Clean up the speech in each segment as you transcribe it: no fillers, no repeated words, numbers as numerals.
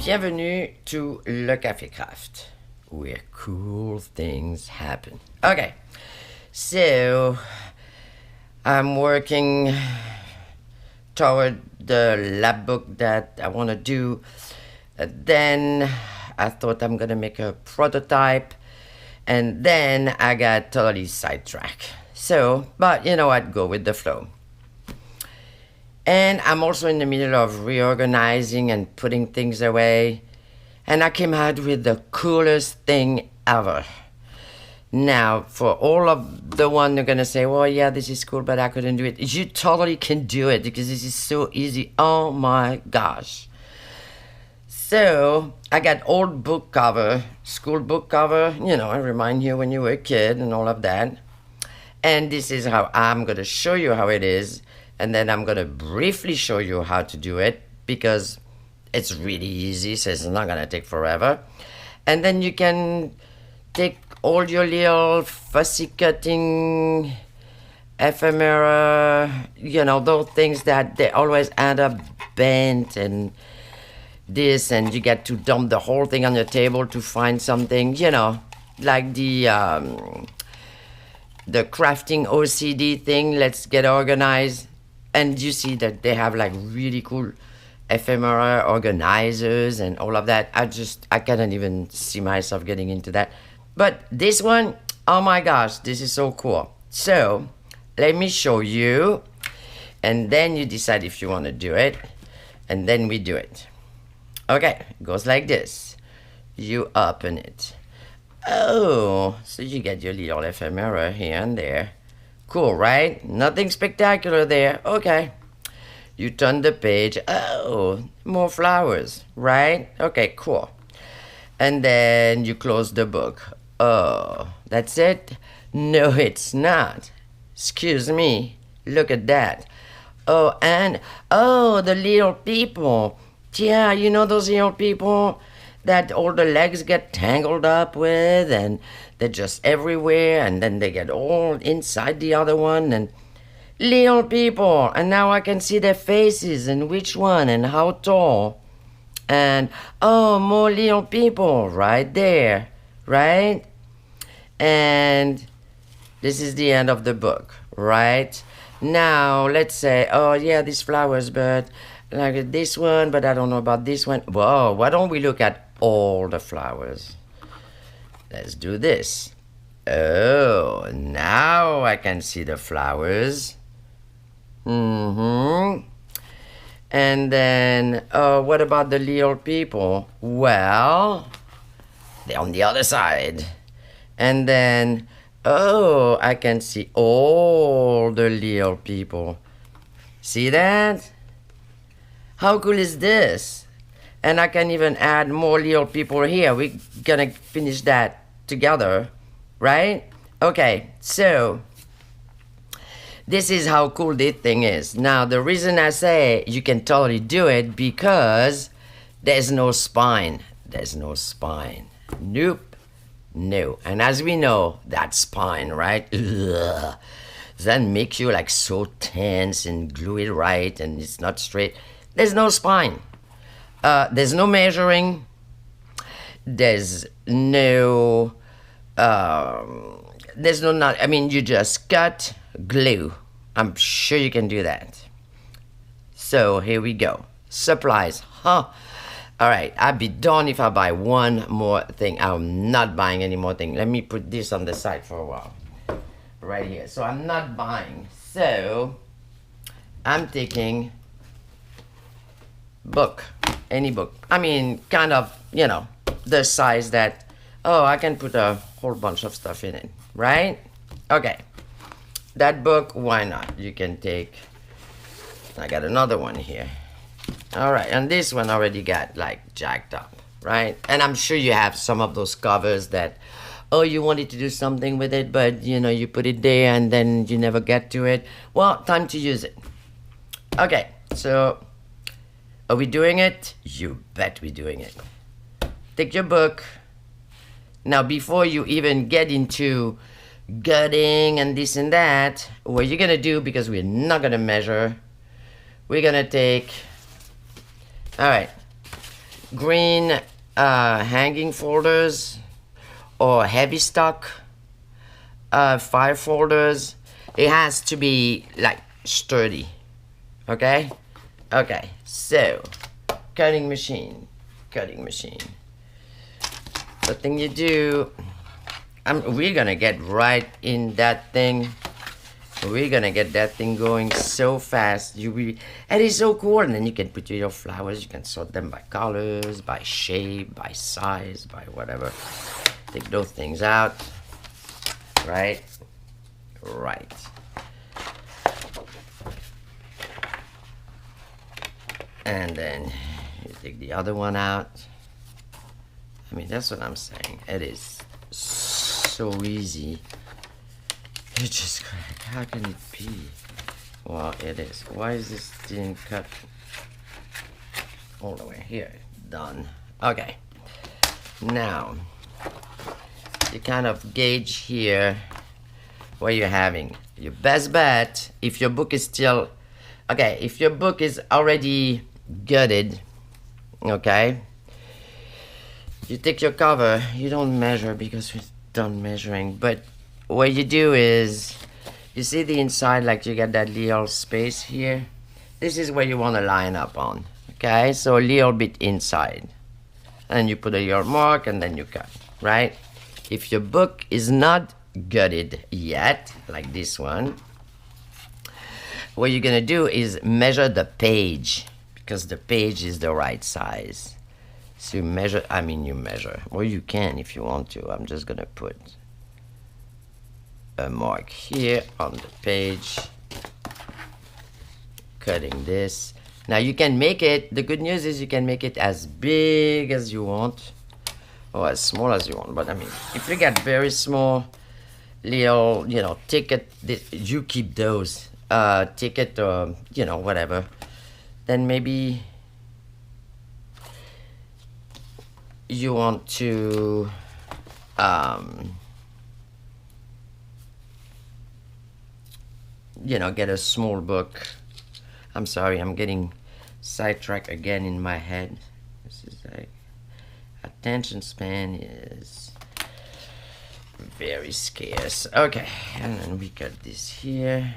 Bienvenue to Le Café Craft, where cool things happen. Okay, so I'm working toward the lab book that I want to do. Then I thought I'm gonna make a prototype, and then I got totally sidetracked. So, but you know what, go with the flow. And I'm also in the middle of reorganizing and putting things away. And I came out with the coolest thing ever. Now, for all of the one who are gonna say, well, yeah, this is cool, but I couldn't do it. You totally can do it because this is so easy. Oh my gosh. So, I got old book cover, school book cover, you know, I remind you when you were a kid and all of that. And this is how I'm gonna show you how it is. And then I'm going to briefly show you how to do it because it's really easy, so it's not going to take forever. And then you can take all your little fussy cutting, ephemera, you know, those things that they always end up bent and this, and you get to dump the whole thing on your table to find something, you know, like the crafting OCD thing, let's get organized. And you see that they have like really cool ephemera organizers and all of that. I can't even see myself getting into that. But this one, oh my gosh, this is so cool. So let me show you, and then you decide if you want to do it, and then we do it. Okay, it goes like this. You open it. Oh, so you get your little ephemera here and there. Cool, right? Nothing spectacular there. Okay. You turn the page. Oh, more flowers, right? Okay, cool. And then you close the book. Oh, that's it? No, it's not. Excuse me. Look at that. Oh, and, oh, the little people. Yeah, you know those little people that all the legs get tangled up with, and they're just everywhere, and then they get all inside the other one, and little people, and now I can see their faces and which one and how tall. And oh, more little people right there, right? And this is the end of the book, right? Now let's say, oh yeah, these flowers, but like this one, but I don't know about this one. Whoa, why don't we look at all the flowers? Let's do this. Oh, now I can see the flowers. And then, what about the little people? Well, they're on the other side. And then, oh, I can see all the little people. See that? How cool is this? And I can even add more little people here. We're gonna finish that together, right? Okay, so this is how cool this thing is. Now, the reason I say you can totally do it because there's no spine. There's no spine. Nope. No. And as we know, that spine, right? Ugh, that makes you like so tense and glue it right and it's not straight. There's no spine. There's no measuring. There's no, you just cut, glue. I'm sure you can do that. So here we go. Supplies, huh? All right, I'd be done if I buy one more thing. I'm not buying any more thing. Let me put this on the side for a while. Right here. So I'm not buying. So I'm taking book, any book. I mean, kind of, you know, the size that, oh, I can put a whole bunch of stuff in it, right? Okay, that book, why not? You can take, I got another one here. All right, and this one already got like jacked up, right? And I'm sure you have some of those covers that, oh, you wanted to do something with it, but you know, you put it there and then you never get to it. Well, time to use it. Okay, so are we doing it? You bet we're doing it. Take your book. Now, before you even get into gutting and this and that, what you're gonna do, because we're not gonna measure, we're gonna take, all right, green hanging folders or heavy stock 5 folders, it has to be like sturdy. Okay? Okay, so cutting machine. The thing you do, we're gonna get right in that thing. We're gonna get that thing going so fast. And it's so cool. And then you can put your flowers. You can sort them by colors, by shape, by size, by whatever. Take those things out. Right. And then you take the other one out. I mean, that's what I'm saying. It is so easy. You just crack. How can it be? Well, it is. Why is this didn't cut all the way here? Done. Okay. Now, you kind of gauge here what you're having. Your best bet, if your book is still... Okay, if your book is already gutted, okay, you take your cover. You don't measure because we're done measuring, but what you do is, you see the inside, like you get that little space here. This is where you want to line up on. Okay, so a little bit inside. And you put your mark and then you cut, right? If your book is not gutted yet, like this one, what you're gonna do is measure the page, because the page is the right size. So you measure, or you can if you want to. I'm just gonna put a mark here on the page, cutting this. Now you can make it, the good news is you can make it as big as you want or as small as you want. But I mean, if you get very small, little, ticket, you keep those ticket or whatever, then maybe you want to get a small book. I'm sorry, I'm getting sidetracked again in my head. This is like, attention span is very scarce. Okay, and then we cut this here,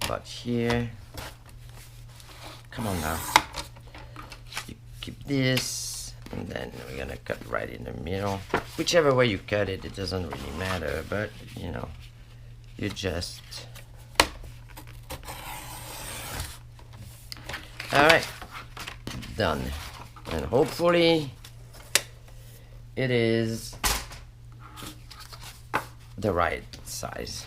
but here, come on now, you keep this, and then we're gonna cut right in the middle. Whichever way you cut it, it doesn't really matter, but you just... Alright, done. And hopefully it is the right size.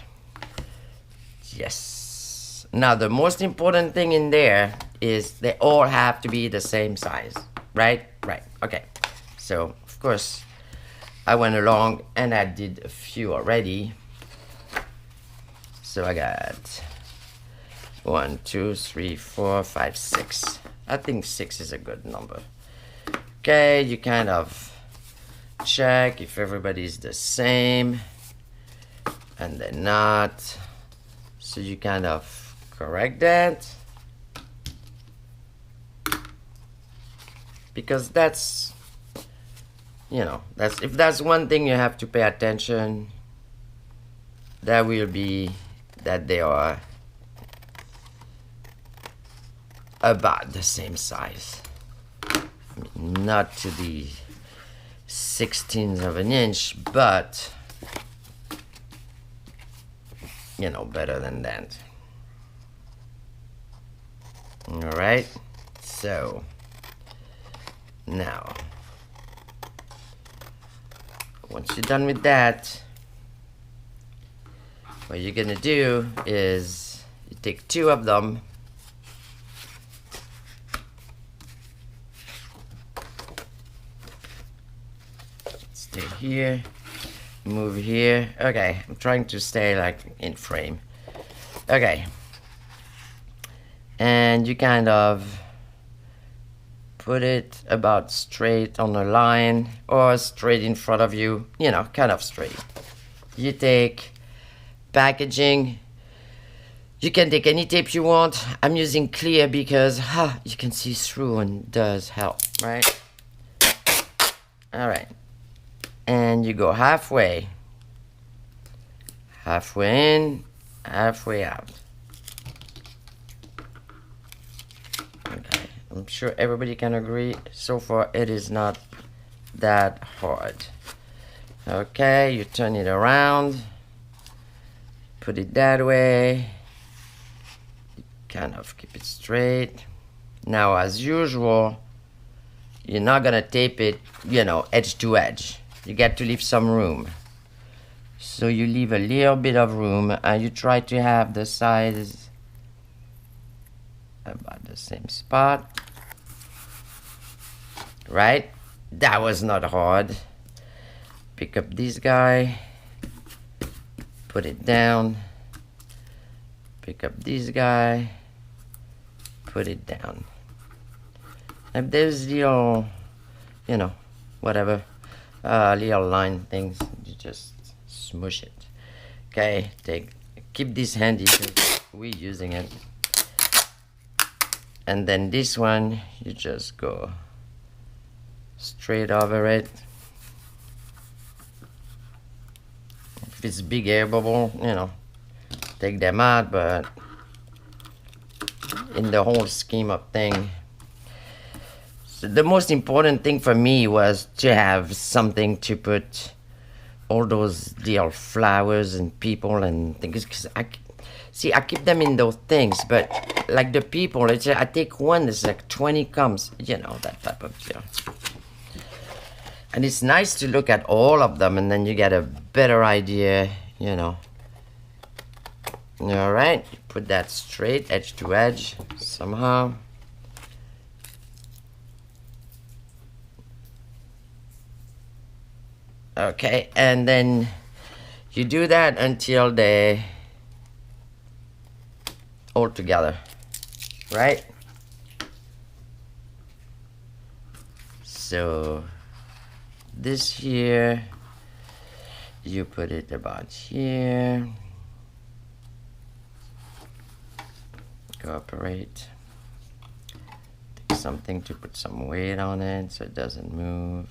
Yes. Now the most important thing in there is they all have to be the same size, right? Right. Okay. So of course I went along and I did a few already. So I got 1, 2, 3, 4, 5, 6. I think 6 is a good number. Okay, you kind of check if everybody's the same, and they're not. So you kind of correct that, because that's, if that's one thing you have to pay attention, that will be that they are about the same size. I mean, not to the 16th of an inch, but better than that. All right, so now once you're done with that, what you're gonna do is you take 2 of them, stay here, move here. Okay, I'm trying to stay like in frame. Okay, and you kind of put it about straight on the line or straight in front of you, kind of straight. You take packaging, You can take any tape you want. I'm using clear because you can see through and it does help, right? All right. And you go halfway. Halfway in, halfway out. Okay. I'm sure everybody can agree. So far, it is not that hard. Okay, you turn it around. Put it that way. Kind of keep it straight. Now, as usual, you're not gonna tape it, edge to edge. You get to leave some room. So you leave a little bit of room and you try to have the sides about the same spot. Right? That was not hard. Pick up this guy, put it down. Pick up this guy, put it down. If there's little, whatever, little line things, you just smush it. Okay, keep this handy because we're using it. And then this one, you just go straight over it. If it's big air bubble, take them out, but in the whole scheme of thing, so the most important thing for me was to have something to put all those little flowers and people and things, because I keep them in those things, but like the people, I take one, there's like 20 comes, that type of deal. And it's nice to look at all of them and then you get a better idea, All right, put that straight, edge to edge, somehow. Okay, and then you do that until they all together, right? So this here, you put it about here. Cooperate. Take something to put some weight on it so it doesn't move.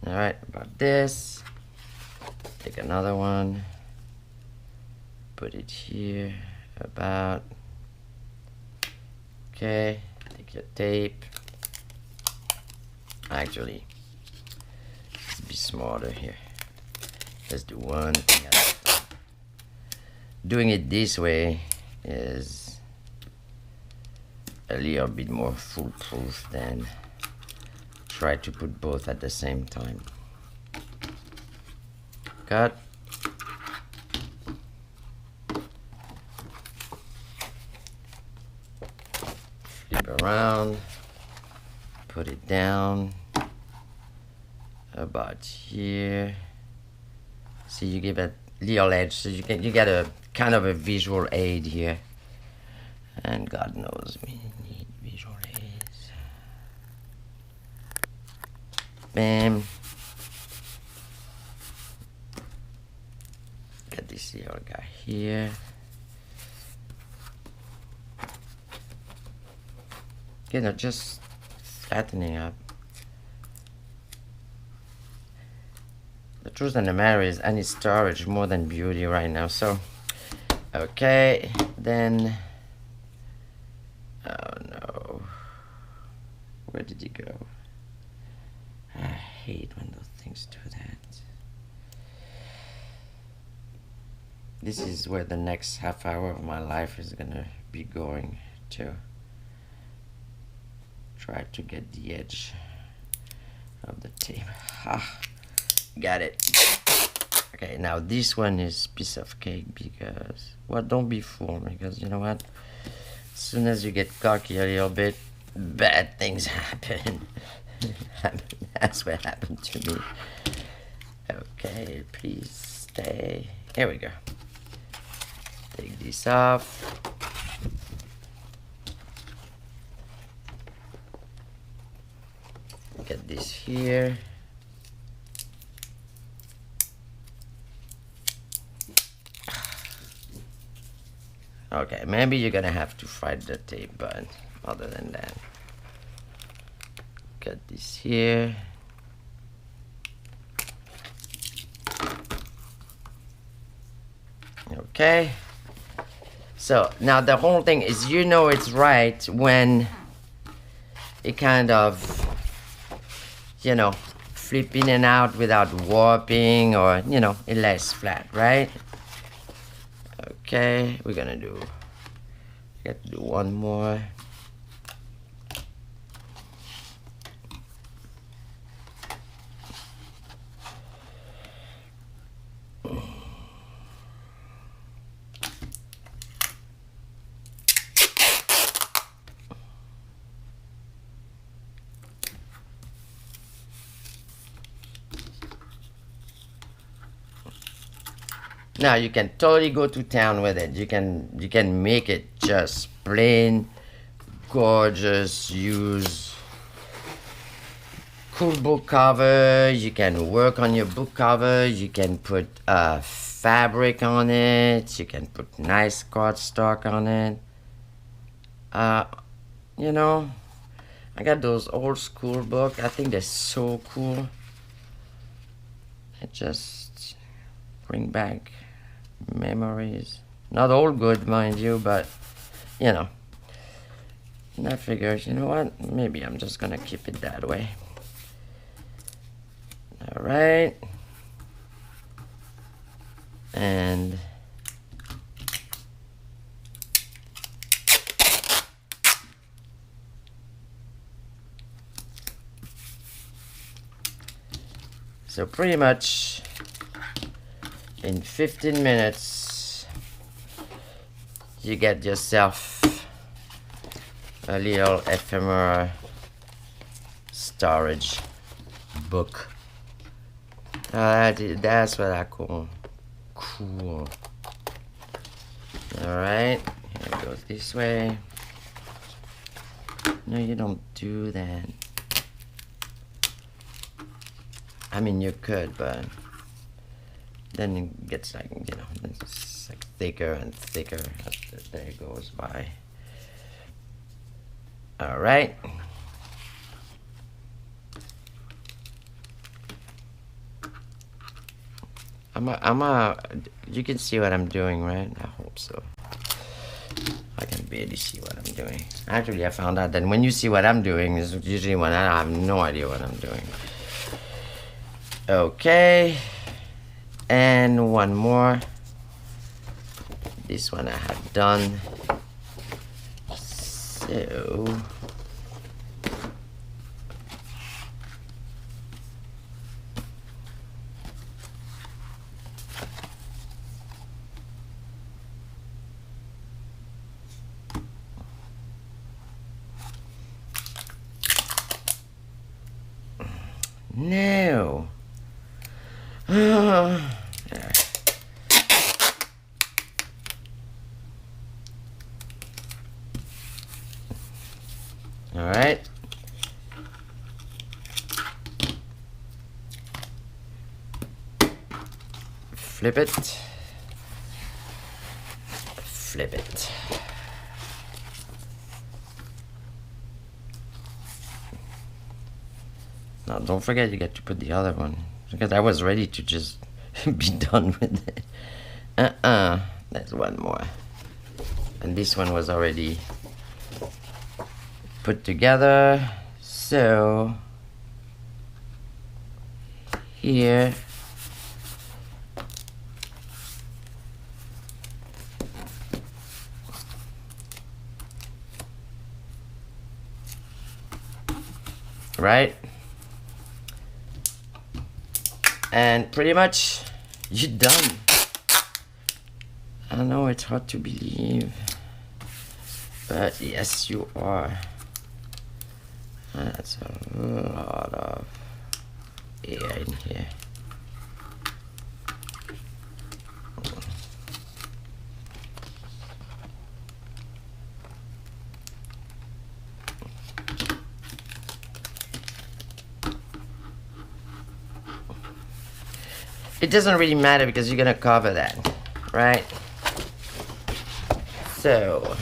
All right, about this. Take another one. Put it here, about. Okay, take your tape. Actually, let's be smarter here. Let's do one thing at a time. Doing it this way is a little bit more foolproof than try to put both at the same time. Cut. Flip around. Put it down about here. See, you give it little edge, so you get a kind of a visual aid here. And God knows we need visual aids. Bam. Get this little guy here. Just flattening up. The truth of the matter is I need storage more than beauty right now. So, okay, then, oh no, where did he go? I hate when those things do that. This is where the next half hour of my life is gonna be going to. Try to get the edge of the tape. Got it. Okay, now this one is piece of cake because, well, don't be fooled, because you know what? As soon as you get cocky a little bit, bad things happen. That's what happened to me. Okay, please stay. Here we go. Take this off. Get this here. Okay, maybe you're gonna have to fight the tape, but other than that, cut this here. Okay. So now the whole thing is, you know, it's right when it kind of, you know, flip in and out without warping, or, you know, it lays flat, right? Okay, we're gonna do, got to do one more. Now you can totally go to town with it. You can make it just plain gorgeous. Use cool book cover. You can work on your book cover. You can put fabric on it. You can put nice cardstock on it. You know, I got those old school books. I think they're so cool. It just bring back memories. Not all good, mind you, but you know. And I figured, you know what? Maybe I'm just gonna keep it that way. All right. And so pretty much in 15 minutes, you get yourself a little ephemera storage book. That's what I call cool. Alright, here it goes this way. No, you don't do that. I mean, you could, but then it gets like, you know, it's like thicker and thicker as the day goes by. All right. You can see what I'm doing, right? I hope so. I can barely see what I'm doing. Actually, I found out that when you see what I'm doing is usually when I have no idea what I'm doing. Okay. And one more. This one I have done. So no. All right. Flip it. Flip it. Now, don't forget you got to put the other one, because I was ready to just be done with it. There's one more. And this one was already put together. So here right, and pretty much you're done. I know it's hard to believe, but yes, you are. That's a lot of air in here. It doesn't really matter because you're gonna cover that, right? So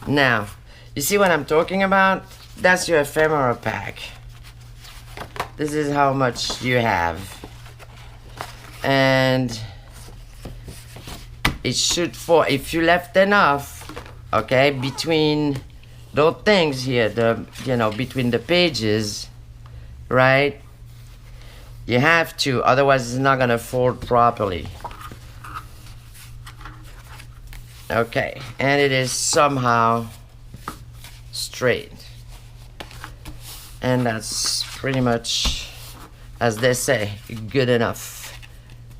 now, you see what I'm talking about? That's your ephemera pack. This is how much you have. And it should fall, if you left enough, okay, between those things here, between the pages, right? You have to, otherwise it's not gonna fold properly. Okay, and it is somehow straight. And that's pretty much, as they say, good enough.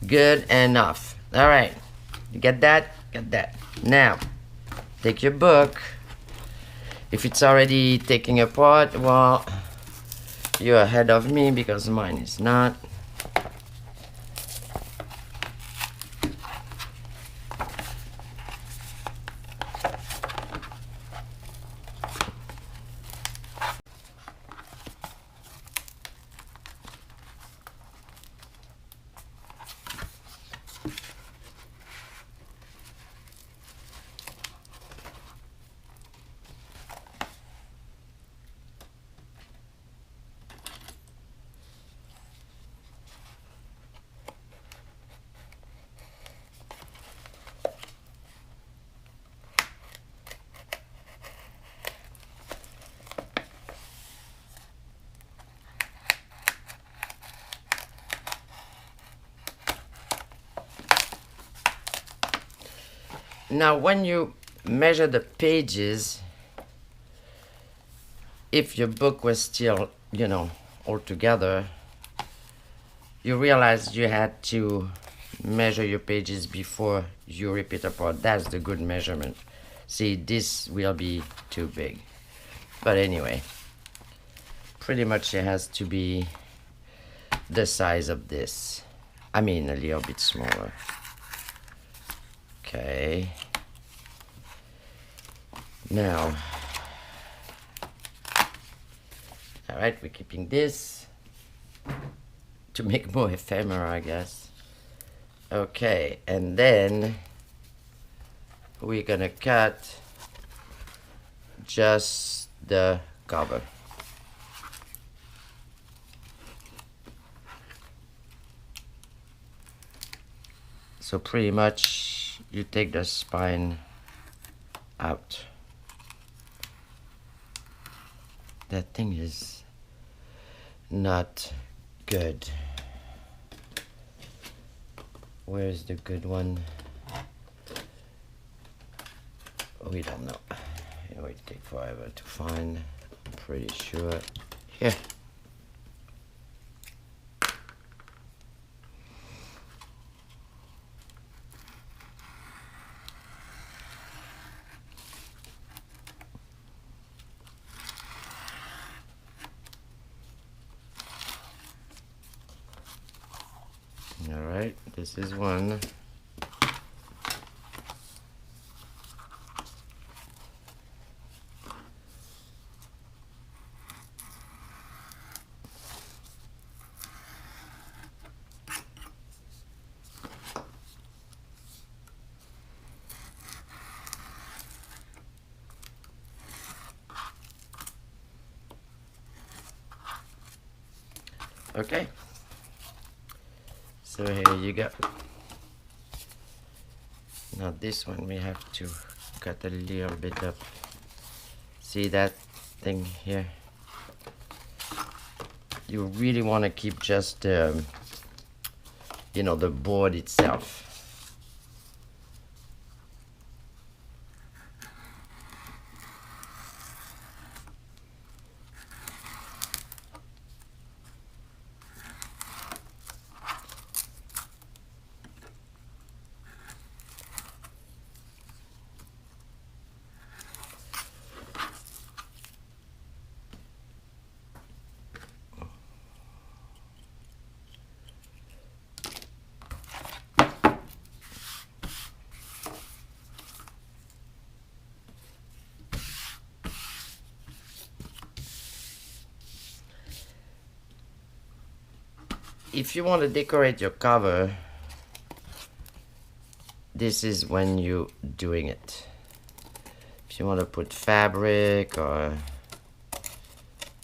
Good enough. All right, you get that? Get that. Now, take your book. If it's already taking apart, well, you're ahead of me because mine is not. Now, when you measure the pages, if your book was still, all together, you realize you had to measure your pages before you rip it apart. That's the good measurement. See, this will be too big. But anyway, pretty much it has to be the size of this. I mean, a little bit smaller. Okay. Now, all right, we're keeping this to make more ephemera, I guess. Okay, and then we're gonna cut just the cover. So pretty much you take the spine out. That thing is not good. Where's the good one? We don't know. It will take forever to find. I'm pretty sure. Here. All right, this is one. Okay. So here you go. Now this one we have to cut a little bit up. See that thing here? You really want to keep just the board itself. if you want to decorate your cover, this is when you're doing it. If you want to put fabric or,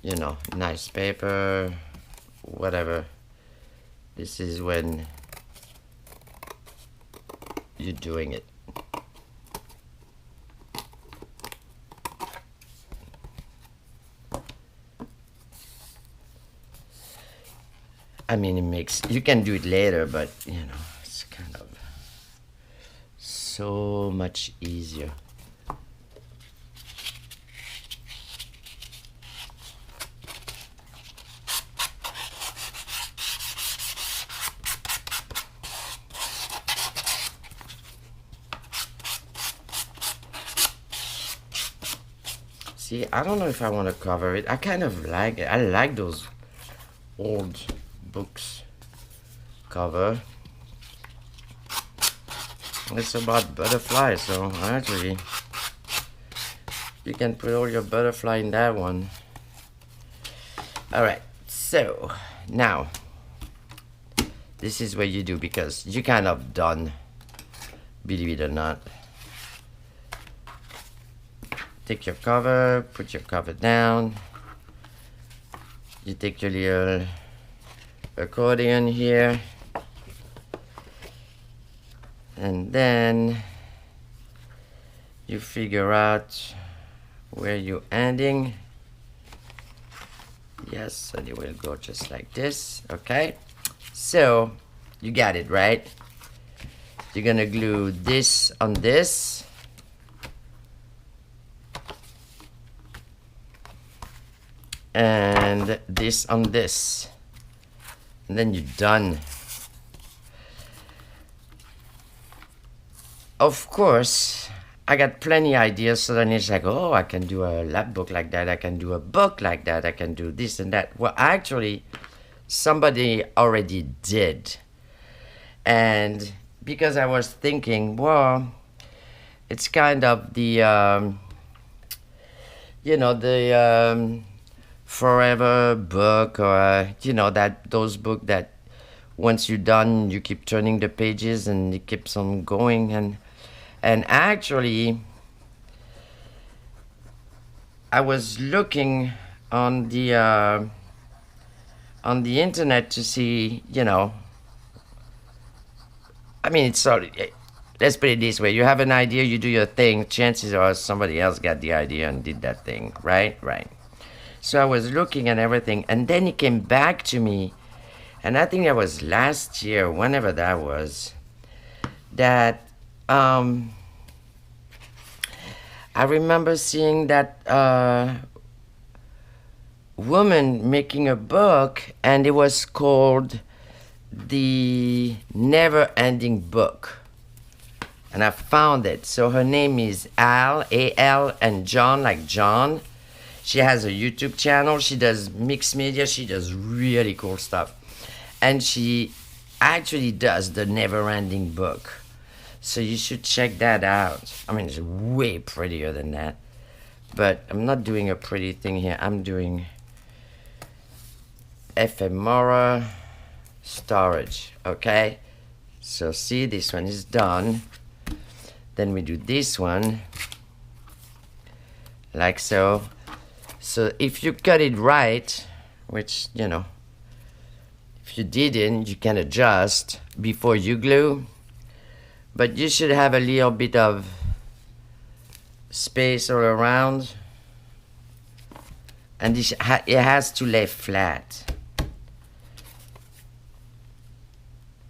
you know, nice paper, whatever, this is when you're doing it. I mean, it makes, you can do it later, but you know, it's kind of so much easier. See, I don't know if I want to cover it. I kind of like it. I like those old books cover. It's about butterflies, so actually you can put all your butterfly in that one. Alright, so now this is what you do, because you kind of done, believe it or not. Take your cover, put your cover down. You take your little accordion here, and then you figure out where you're ending. Yes, so it will go just like this. Okay, so you got it, right? You're gonna glue this on this, and this on this, and then you're done. Of course, I got plenty ideas, so then it's like, oh, I can do a lap book like that, I can do a book like that, I can do this and that. Well, actually, somebody already did. And because I was thinking, well, it's kind of the, you know, the forever book, or, you know, that those book that once you're done, you keep turning the pages and it keeps on going. And actually, I was looking on the internet to see, you know, I mean, it's all, let's put it this way: you have an idea, you do your thing. Chances are somebody else got the idea and did that thing, right? Right. So I was looking at everything, and then it came back to me, and I think that was last year, whenever that was, that I remember seeing that woman making a book, and it was called The Never Ending Book. And I found it. So her name is Al, A-L, and John, like John. She has a YouTube channel. She does mixed media. She does really cool stuff. And she actually does The Never Ending Book. So you should check that out. I mean, it's way prettier than that. But I'm not doing a pretty thing here. I'm doing ephemera storage, okay? So see, this one is done. Then we do this one, like so. So if you cut it right, which, you know, if you didn't, you can adjust before you glue. But you should have a little bit of space all around. And it has to lay flat.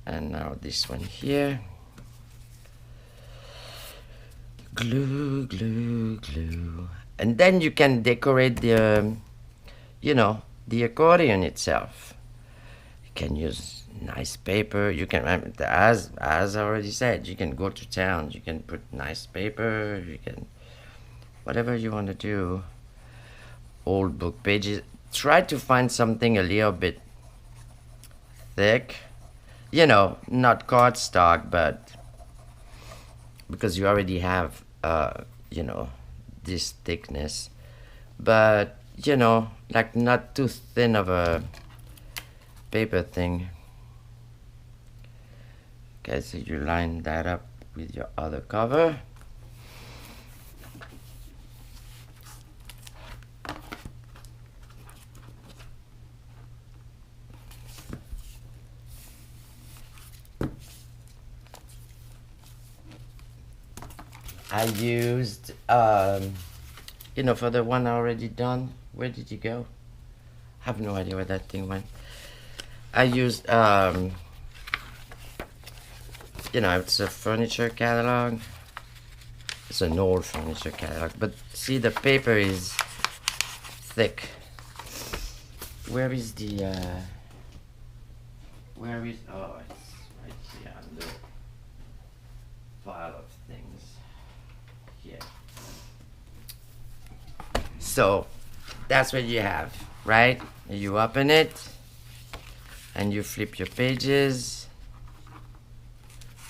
And now this one here. Glue, glue, glue. And then you can decorate the, you know, the accordion itself. You can use nice paper. You can, as I already said, you can go to town. You can put nice paper. You can, whatever you want to do. Old book pages. Try to find something a little bit thick. You know, not cardstock, but because you already have, you know, this thickness. But, you know, like not too thin of a paper thing. Okay, so you line that up with your other cover. I used, you know, for the one already done. Where did you go? I have no idea where that thing went. I used, you know, it's a furniture catalog. It's an old furniture catalog, but see, the paper is thick. Where is the, where is, oh, it's right here under pile of things. Here. So, that's what you have, right? You open it, and you flip your pages,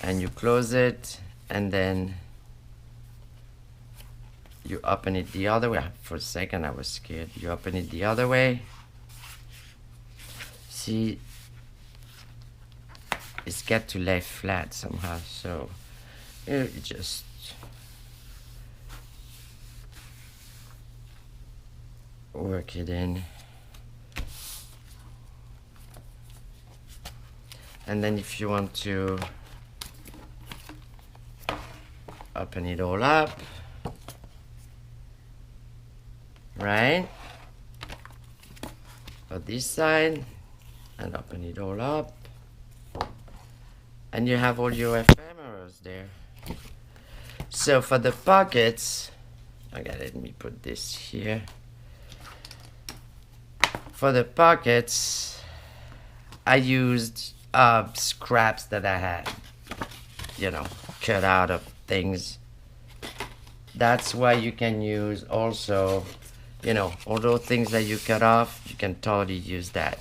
and you close it, and then you open it the other way. For a second I was scared. You open it the other way. See, it's got to lay flat somehow, so you just work it in. And then if you want to open it all up, right, on this side, and open it all up, and you have all your ephemeras there. So for the pockets, okay, let me put this here. For the pockets, I used scraps that I had, you know, cut out of things. That's why you can use also, you know, all those things that you cut off, you can totally use that.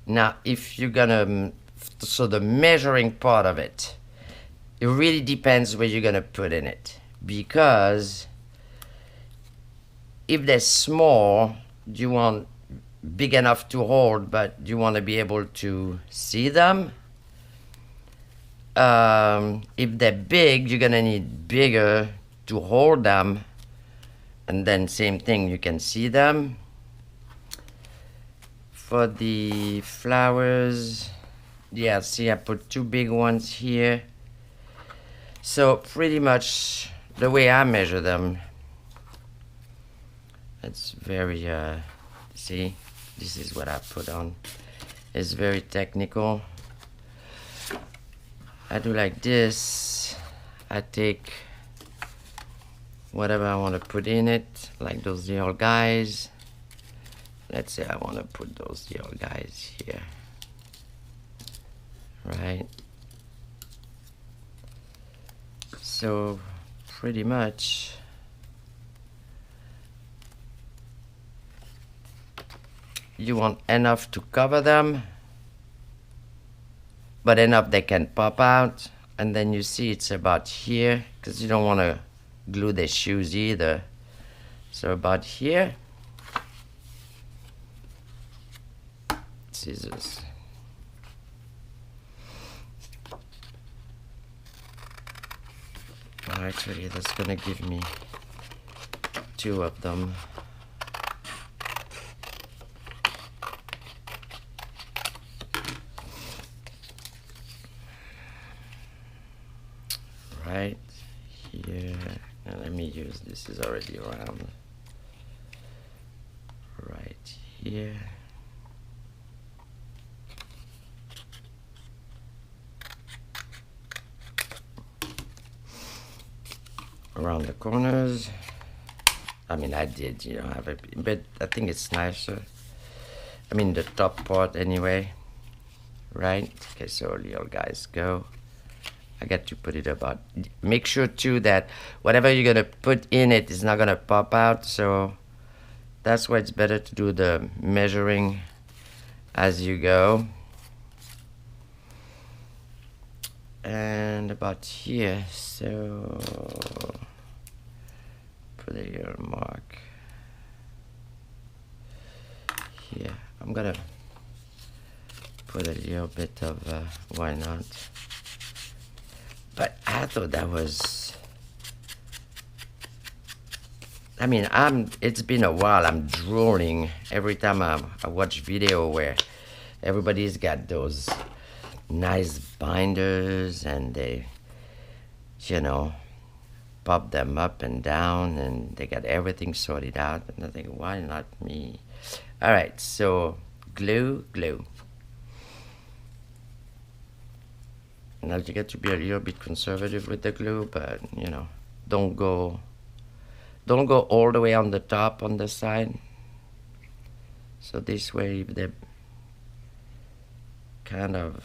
Now, if you're gonna, so the measuring part of it, it really depends where you're gonna put in it. Because if they're small, you want big enough to hold, but you want to be able to see them. If they're big, you're gonna need bigger to hold them, and then same thing, you can see them. For the flowers, yeah, see, I put two big ones here. So pretty much the way I measure them, it's very, see, this is what I put on. It's very technical. I do like this. I take whatever I want to put in it, like those little guys. Let's say I want to put those little guys here, right? So pretty much you want enough to cover them, but enough they can pop out. And then you see it's about here, because you don't want to glue the shoes either. So about here. Scissors. Actually, that's gonna give me two of them. Right here, and let me use, this is already around. Right here. Around the corners. I mean, I did, you know, have it, but I think it's nicer. I mean, the top part anyway, right? Okay, so little guys go. I got to put it about, make sure too that whatever you're gonna put in it is not gonna pop out, so that's why it's better to do the measuring as you go. And about here, so put a little mark here. I'm gonna put a little bit of, why not? But I thought that was, I mean, it's been a while. I'm drooling every time I watch video where everybody's got those nice binders and they, you know, pop them up and down and they got everything sorted out. And I think, why not me? All right, so glue. Now you get to be a little bit conservative with the glue, but you know, don't go all the way on the top on the side. So this way they kind of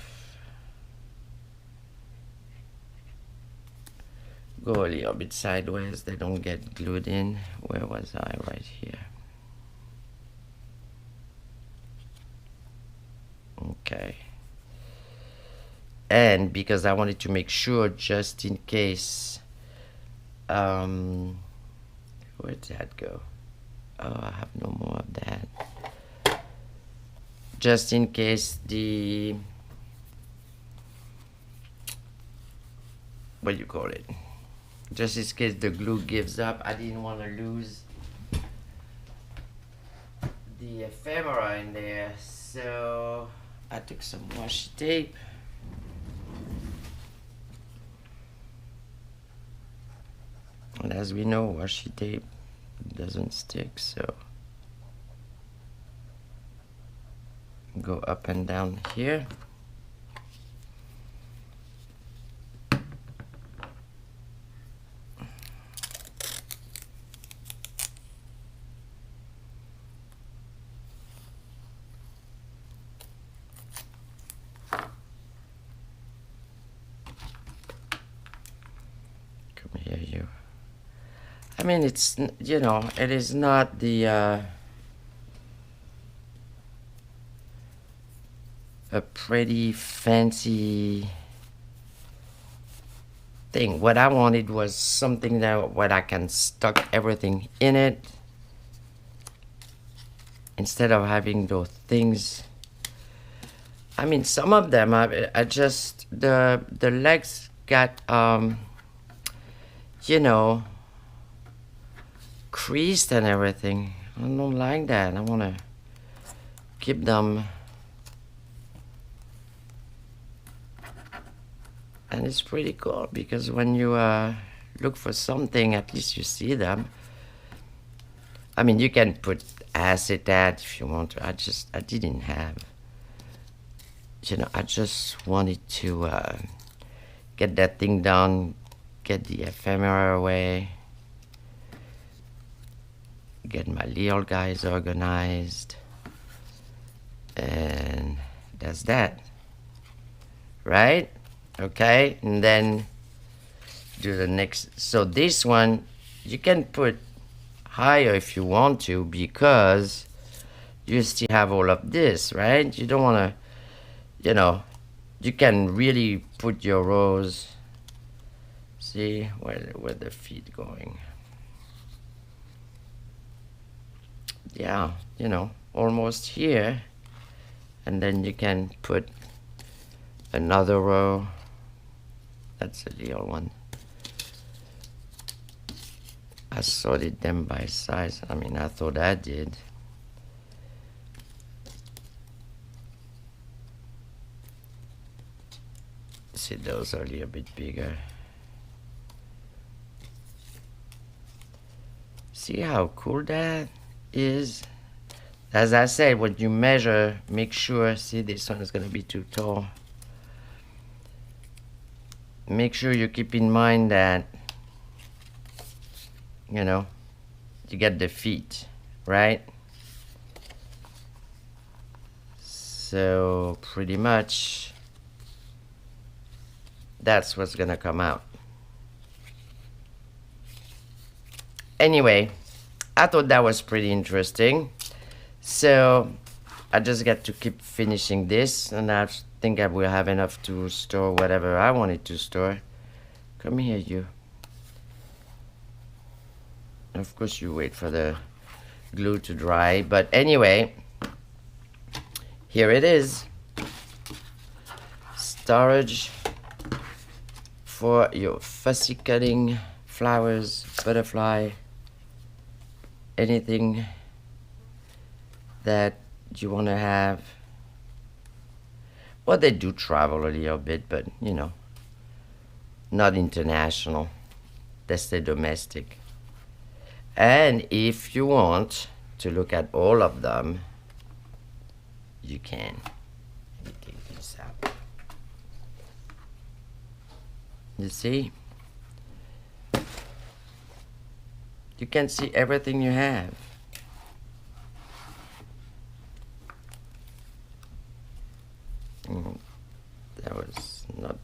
go a little bit sideways, they don't get glued in. Where was I? Right here. Okay. And because I wanted to make sure, just in case, where'd that go? Oh, I have no more of that. Just in case the, what do you call it? Just in case the glue gives up, I didn't want to lose the ephemera in there. So I took some washi tape. And as we know, washi tape doesn't stick, so go up and down here. Come here, you. I mean, it's, you know, it is not the a pretty fancy thing. What I wanted was something that where I can stuck everything in it instead of having those things. I mean, some of them I just the legs got you know, creased and everything. I don't like that. I want to keep them, and it's pretty cool because when you look for something, at least you see them. I mean, you can put acetate if you want to. I didn't have, you know, I just wanted to get that thing done, get the ephemera away, get my little guys organized, and that's that, right? Okay, and then do the next. So this one you can put higher if you want to, because you still have all of this, right? You don't want to, you know, you can really put your rows. See where the feet going. Yeah, you know, almost here, and then you can put another row. That's a little one. I sorted them by size. I mean, I thought I did. See, those are a little bit bigger. See how cool that is? As I said, when you measure, make sure, see, this one is going to be too tall. Make sure you keep in mind that, you know, you get the feet, right? So pretty much that's what's gonna come out. Anyway, I thought that was pretty interesting. So I just got to keep finishing this, and I think I will have enough to store whatever I wanted to store. Come here, you. Of course you wait for the glue to dry, but anyway, here it is. storage for your fussy cutting, flowers, butterfly, anything that you want to have. Well, they do travel a little bit, but you know, not international. That's the domestic. And if you want to look at all of them, you can. Let me take this out. You see? You can see everything you have. That was not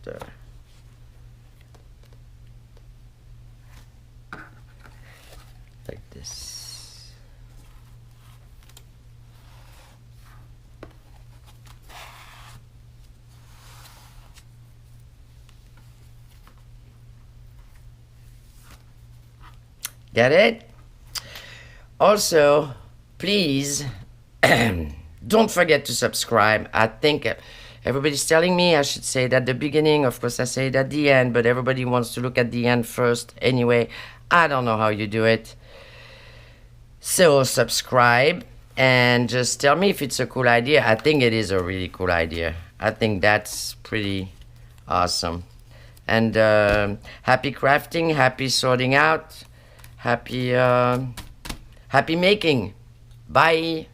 like this. Got it? Also, please don't forget to subscribe. I think everybody's telling me I should say it at the beginning. Of course, I say it at the end, but everybody wants to look at the end first. Anyway, I don't know how you do it. So subscribe and just tell me if it's a cool idea. I think it is a really cool idea. I think that's pretty awesome. And happy crafting, happy sorting out, happy making. Bye.